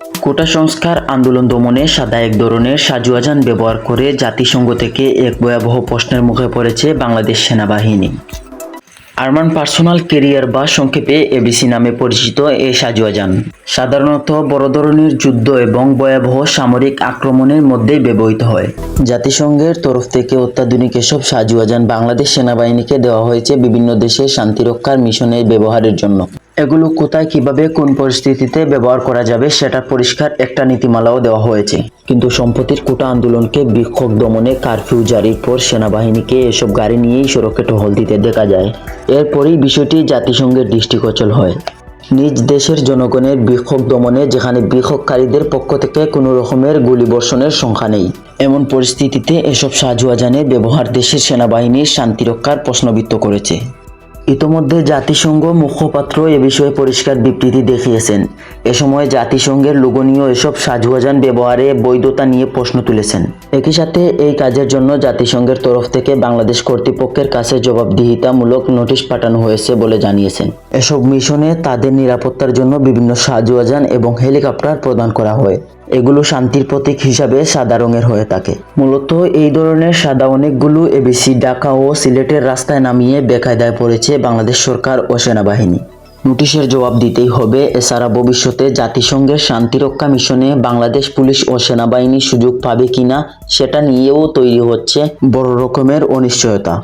কোটা সংস্কার আন্দোলন দমনে সাদা এক ধরনের সাজুয়াজান ব্যবহার করে জাতিসংঘ থেকে এক ভয়াবহ প্রশ্নের মুখে পড়েছে বাংলাদেশ সেনাবাহিনী। আর্মান পার্সোনাল ক্যারিয়ার বা সংক্ষেপে এবিসি নামে পরিচিত এই সাজুয়াজান সাধারণত বড় ধরনের যুদ্ধ এবং ভয়াবহ সামরিক আক্রমণের মধ্যেই ব্যবহৃত হয়। জাতিসংঘের তরফ থেকে অত্যাধুনিক এসব সাজুয়াজান বাংলাদেশ সেনাবাহিনীকে দেওয়া হয়েছে বিভিন্ন দেশের শান্তিরক্ষার মিশনে ব্যবহারের জন্য। এগুলো কোথায়, কিভাবে, কোন পরিস্থিতিতে ব্যবহার করা যাবে সেটার পরিষ্কার একটা নীতিমালাও দেওয়া হয়েছে। কিন্তু সম্প্রতির কোটা আন্দোলনকে বিক্ষোভ দমনে কারফিউ জারির পর সেনাবাহিনীকে এসব গাড়ি নিয়েই সড়কে টহল দিতে দেখা যায়। এরপরই বিষয়টি জাতিসংঘের দৃষ্টিগোচর হয়। নিজ দেশের জনগণের বিক্ষোভ দমনে যেখানে বিক্ষোভকারীদের পক্ষ থেকে কোনো রকমের গুলিবর্ষণের সংখ্যা নেই, এমন পরিস্থিতিতে এসব সাজুয়াজানের ব্যবহার দেশের সেনাবাহিনীর শান্তিরক্ষার প্রশ্নবিদ্ধ করেছে। ইতোমধ্যে জাতিসংঘ মুখপাত্র এ বিষয়ে পরিষ্কার বিবৃতি দেখিয়েছেন। এ সময় জাতিসংঘের লোগোনীয় এসব সাজুয়াজান ব্যবহারে বৈধতা নিয়ে প্রশ্ন তুলেছেন। একই সাথে এই কাজের জন্য জাতিসংঘের তরফ থেকে বাংলাদেশ কর্তৃপক্ষের কাছে জবাবদিহিতামূলক নোটিশ পাঠানো হয়েছে বলে জানিয়েছেন। এসব মিশনে তাদের নিরাপত্তার জন্য বিভিন্ন সাজুয়াজান এবং হেলিকপ্টার প্রদান করা হয়। এগুলো শান্তির প্রতীক হিসাবে সাদা রঙের হয়ে থাকে। মূলত এই ধরনের সাদা অনেকগুলো এবিসি ঢাকা ও সিলেটের রাস্তায় নামিয়ে বেকায়দায় পড়েছে বাংলাদেশ সরকার ও সেনাবাহিনী। নোটিশের জবাব দিতেই হবে। এছাড়া ভবিষ্যতে জাতিসংঘের শান্তিরক্ষা মিশনে বাংলাদেশ পুলিশ ও সেনাবাহিনী সুযোগ পাবে কিনা সেটা নিয়েও তৈরি হচ্ছে বড় রকমের অনিশ্চয়তা।